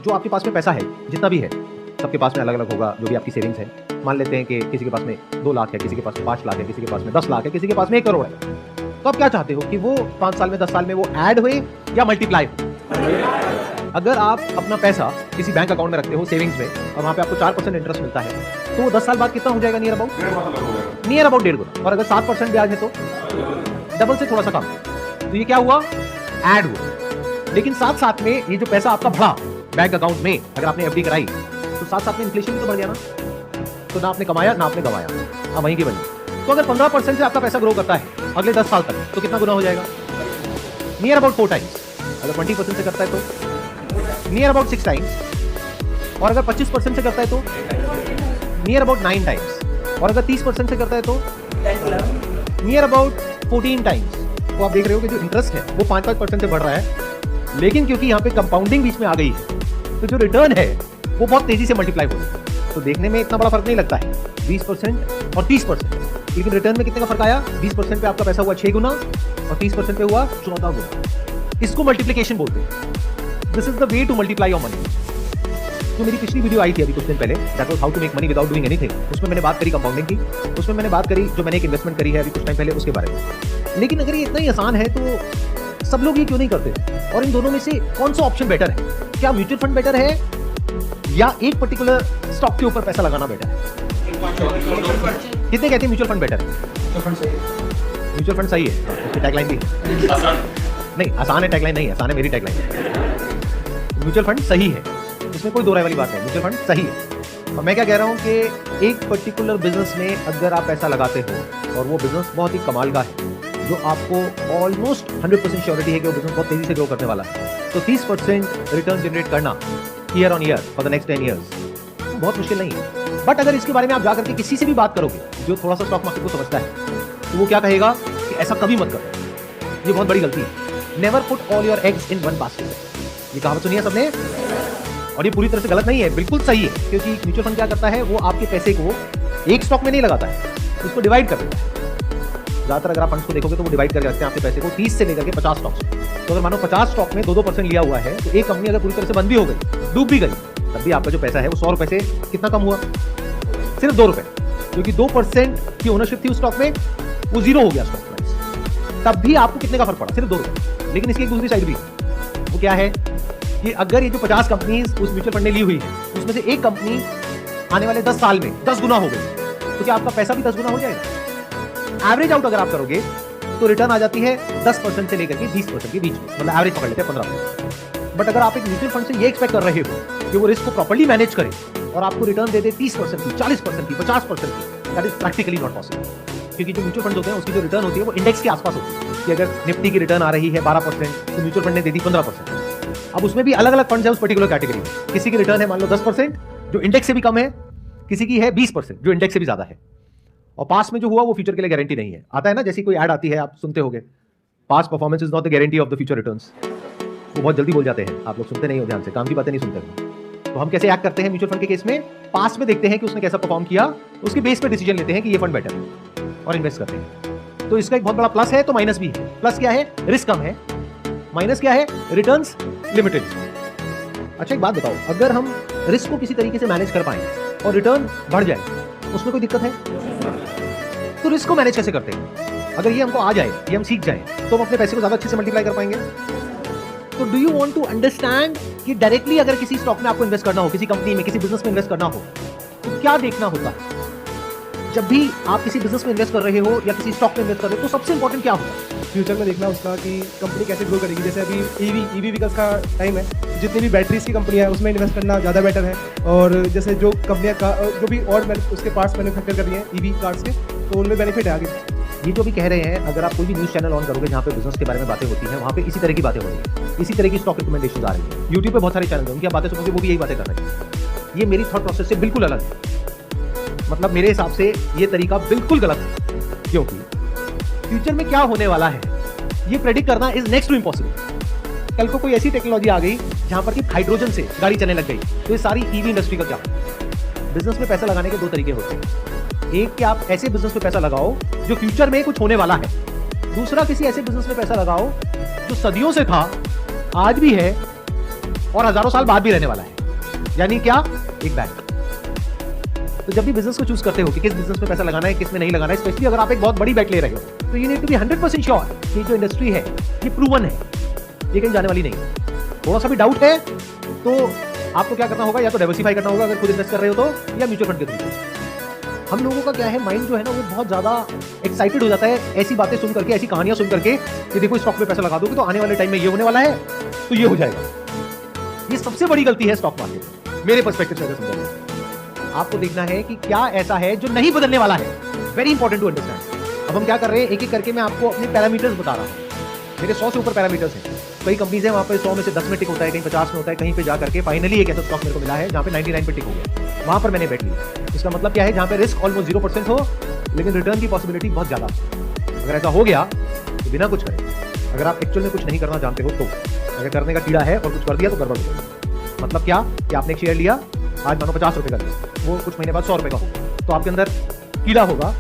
जो आपके पास में पैसा है, जितना भी है, सबके पास में अलग अलग होगा, जो भी आपकी सेविंग्स है। मान लेते हैं कि किसी के पास में 2 लाख है, किसी के पास में 5 लाख है, किसी के पास में 10 लाख है, किसी के पास में 1 करोड़ है। तो आप क्या चाहते हो कि वो 5 साल में, 10 साल में वो ऐड हुए या मल्टीप्लाई हो? अगर आप अपना पैसा किसी बैंक अकाउंट में रखते हो, सेविंग्स में, और वहां पे आपको 4% इंटरेस्ट मिलता है, तो वो 10 साल बाद कितना हो जाएगा? नियर अबाउट 1.5 गुना। और अगर 7% ब्याज है तो डबल से थोड़ा सा कम। तो ये क्या हुआ? ऐड हुआ। लेकिन साथ साथ में ये जो पैसा आपका बढ़ा बैंक अकाउंट में, अगर आपने एफडी कराई, तो साथ साथ में इन्फ्लेशन भी तो बढ़ गया ना। तो ना आपने कमाया ना आपने गवाया, अब वहीं की वहीं। तो अगर 15% से आपका पैसा ग्रो करता है अगले 10 साल तक, तो कितना गुना हो जाएगा? Near about 4 times. अगर 20% से करता है तो नियर अबाउट 6 टाइम्स। और अगर 25% से करता है तो नियर अबाउट 9 टाइम्स। और अगर 30% से करता है तो नियर अबाउट 14 टाइम्स। तो आप देख रहे हो कि जो इंटरेस्ट है वो 5-5% से बढ़ रहा है, लेकिन क्योंकि यहाँ पे कंपाउंडिंग बीच में आ गई है, तो जो रिटर्न है वो बहुत तेजी से मल्टीप्लाई हो रहा है। तो देखने में इतना बड़ा फर्क नहीं लगता है, 20% और 30%, लेकिन रिटर्न में कितने का फर्क आया? 20% पे आपका पैसा हुआ 6 गुना और 30% पे हुआ 14 गुना। इसको मल्टीप्लिकेशन बोलते हैं। This is the way to multiply your money. तो मेरी पिछली वीडियो आई थी अभी कुछ दिन पहले, that was how to make money without doing anything. उसमें मैंने बात करी कंपाउंडिंग की, उसमें मैंने बात करी जो मैंने एक इन्वेस्टमेंट करी है अभी कुछ टाइम पहले, उसके बारे में। लेकिन अगर ये इतना ही आसान है तो सब लोग ये क्यों नहीं करते? और इन दोनों में से कौन सा ऑप्शन बेटर है? क्या म्यूचुअल फंड बेटर है या एक पर्टिकुलर स्टॉक के ऊपर पैसा लगाना बेटर है? कितने कहते हैं म्यूचुअल फंड बेटर है? म्यूचुअल फंड सही है। उसकी टैगलाइन भी नहीं, आसान है टैगलाइन नहीं है, आसान है मेरी टैगलाइन। म्यूचुअल फंड सही है, इसमें कोई दो राय वाली बात नहीं। म्यूचुअल फंड सही है। और मैं क्या कह रहा हूँ कि एक पर्टिकुलर बिजनेस में अगर आप पैसा लगाते हो और वो बिजनेस बहुत ही कमाल का है, जो आपको ऑलमोस्ट 100% श्योरिटी है कि वो बिजनेस बहुत तेजी से ग्रो करने वाला है, तो 30% रिटर्न जनरेट करना year on year for the next 10 years बहुत मुश्किल नहीं है। बट अगर इसके बारे में आप जाकर के किसी से भी बात करोगे जो थोड़ा सा स्टॉक मार्केट को समझता है, तो वो क्या कहेगा कि ऐसा कभी मत करो, ये बहुत बड़ी गलती है। Never put all your eggs in one basket. ये कहावत सुनी है सबने, और ये पूरी तरह से गलत नहीं है, बिल्कुल सही है। क्योंकि म्यूचुअल फंड क्या करता है, वो आपके पैसे को एक स्टॉक में नहीं लगाता है, उसको डिवाइड कर देता है। ज़्यादातर अगर आप फंड्स को देखोगे तो वो डिवाइड कर रखते हैं आपके पैसे को 30 से लेकर के 50 स्टॉक्स। तो अगर मानो 50 स्टॉक में 2-2% लिया हुआ है, तो एक कंपनी अगर पूरी तरह से बंद भी हो गई, डूब भी गई, तब भी आपका जो पैसा है वो 100 रुपए से कितना कम हुआ? सिर्फ 2 रुपए। क्योंकि 2% की ओनरशिप थी उस स्टॉक में, वो 0 हो गया स्टॉक प्राइस, तब भी आपको कितने का फर्क पड़ा? सिर्फ 2 रुपए। लेकिन इसकी एक दूसरी साइड भी, वो क्या है कि अगर ये जो 50 कंपनीज उस म्यूचुअल फंड ने ली हुई है, उसमें से एक कंपनी आने वाले 10 साल में 10 गुना हो गई, तो क्या आपका पैसा भी 10 गुना हो जाएगा? एवरेज आउट अगर आप करोगे तो रिटर्न आ जाती है 10% से लेकर के 20% के बीच में, मतलब एवरेज पकड़ लेते हैं 15%। बट अगर आप एक म्यूचुअल फंड से ये एक्सपेक्ट कर रहे हो कि वो रिस्क को प्रॉपर्ली मैनेज करे और आपको रिटर्न दे दे 30% की, 40% की, 50% की, that is practically not possible. क्योंकि जो म्यूचुअल फंड होते हैं उसकी जो रिटर्न होती है वो इंडेक्स के आसपास होती है। कि अगर निफ्टी की रिटर्न आ रही है 12%, तो म्यूचुअल फंड ने दे दी 15%। अब उसमें भी अलग अलग फंड है उस पर्टिकुलर कैटेगरी में। किसी की रिटर्न है मान लो 10%, जो इंडेक्स से भी कम है, किसी की है 20%, जो इंडेक्स से भी ज्यादा है। और पास में जो हुआ वो फ्यूचर के लिए गारंटी नहीं है। आता है ना, जैसी कोई ऐड आती है, आप सुनते होंगे, past performance is not the guarantee of the future returns. वो बहुत जल्दी बोल जाते हैं, आप लोग सुनते नहीं हो ध्यान से, काम की बातें नहीं सुनते हो। तो हम कैसे एक्ट करते हैं म्यूचुअल फंड के केस में? पास्ट में देखते हैं कि उसने कैसा परफॉर्म किया, उसके बेस पे डिसीजन लेते हैं कि ये फंड बेटर है और इन्वेस्ट करते हैं। तो इसका एक बहुत बड़ा प्लस है तो माइनस भी है। प्लस क्या है? रिस्क कम है। माइनस क्या है? Returns limited. अच्छा एक बात बताओ, अगर हम रिस्क को किसी तरीके से मैनेज कर पाए और रिटर्न बढ़ जाए, उसमें कोई दिक्कत है? तो रिस्क को मैनेज कैसे करते हैं? अगर ये हमको आ जाए, ये हम सीख जाए, तो हम अपने पैसे को ज्यादा अच्छे से मल्टीप्लाई कर पाएंगे। तो do you want to understand कि डायरेक्टली अगर किसी स्टॉक में आपको इन्वेस्ट करना हो, किसी कंपनी में, किसी बिजनेस में इन्वेस्ट करना हो, तो क्या देखना होता है? जब भी आप किसी बिजनेस में इन्वेस्ट कर रहे हो या किसी स्टॉक में इन्वेस्ट कर रहे हो, तो सबसे इंपॉर्टेंट क्या होता है? फ्यूचर में देखना उसका कि कंपनी कैसे ग्रो करेगी। जैसे अभी ईवी व्हीकल्स का टाइम है, जितनी भी बैटरीज की कंपनियां हैं उसमें इन्वेस्ट करना ज़्यादा बेटर है। और जैसे जो कंपनियां जो भी और उसके पार्ट्स मैन्युफैक्चर कर रही हैं ईवी कार्स के, तो उनमें बेनिफिट है आगे। ये जो भी कह रहे हैं, अगर आप कोई भी न्यूज़ चैनल ऑन करोगे जहाँ पे बिजनेस के बारे में बातें होती हैं, वहाँ पे इसी तरह की बातें हो रही है, इसी तरह की स्टॉक रिकमेंडेशन आ रही है। यूट्यूब पे बहुत सारे चैनल हैं, उनकी आप बातें सुनोगे वो भी यही बातें कर रहे हैं। ये मेरी थॉट प्रोसेस से बिल्कुल अलग है। मतलब मेरे हिसाब से ये तरीका बिल्कुल गलत है, क्योंकि फ्यूचर में क्या होने वाला है ये प्रेडिक्ट करना इज नेक्स्ट टू इम्पॉसिबल। कल को कोई ऐसी टेक्नोलॉजी आ गई जहां पर कि हाइड्रोजन से गाड़ी चलने लग गई, तो ये सारी ईवी इंडस्ट्री का क्या? बिजनेस में पैसा लगाने के 2 तरीके होते हैं। एक कि आप ऐसे बिजनेस में पैसा लगाओ जो फ्यूचर में कुछ होने वाला है। दूसरा, किसी ऐसे बिजनेस में पैसा लगाओ जो सदियों से था, आज भी है और हजारों साल बाद भी रहने वाला है। यानी क्या? एक बैंक। तो जब भी बिजनेस को चूज करते हो कि किस बिजनेस में पैसा लगाना है, किस में नहीं लगाना है, स्पेशली अगर आप एक बहुत बड़ी बेट ले रहे हो, तो you need to be 100% sure कि जो इंडस्ट्री है ये प्रूवन है, ये कहीं जाने वाली नहीं है। थोड़ा सा भी डाउट है तो आपको क्या करना होगा, या तो डाइवर्सिफाई करना होगा अगर खुद इन्वेस्ट कर रहे हो तो, या म्यूचुअल फंड के थ्रू। हम लोगों का क्या है, माइंड जो है ना वो बहुत ज्यादा एक्साइटेड हो जाता है ऐसी बातें सुन करके, ऐसी कहानियां सुन करके कि देखो स्टॉक में पैसा लगा दोगे तो आने वाले टाइम में ये होने वाला है, तो ये हो जाएगा। ये सबसे बड़ी गलती है स्टॉक मार्केट मेरे पर्सपेक्टिव से अगर समझा। आपको देखना है कि क्या ऐसा है जो नहीं बदलने वाला है। Very important to understand. अब हम क्या कर रहे हैं, एक एक करके मैं आपको अपने पैरामीटर्स बता रहा हूं। मेरे 100 से ऊपर पैरामीटर्स हैं। कई कंपनीज हैं वहां पे 100 में से 10 में टिक होता है, कहीं 50 में होता है, कहीं पे जा करके फाइनली एक ऐसा स्टॉक मेरे को मिला है जहां पे 99 पे टिक हो गया। वहां पर मैंने बैठ लिया। इसका मतलब क्या है, जहां पे रिस्क ऑलमोस्ट 0% हो लेकिन रिटर्न की पॉसिबिलिटी बहुत ज्यादा। अगर ऐसा हो गया तो बिना कुछ करे, अगर आप एक्चुअल में कुछ नहीं करना जानते हो तो, अगर करने का कीड़ा है और कुछ कर दिया तो गड़बड़ हो जाएगा। मतलब क्या कि आपने एक शेयर लिया, आज मानो 50 रुपए का लिया, वो कुछ महीने बाद 100 रुपए का होगा, तो आपके अंदर कीड़ा होगा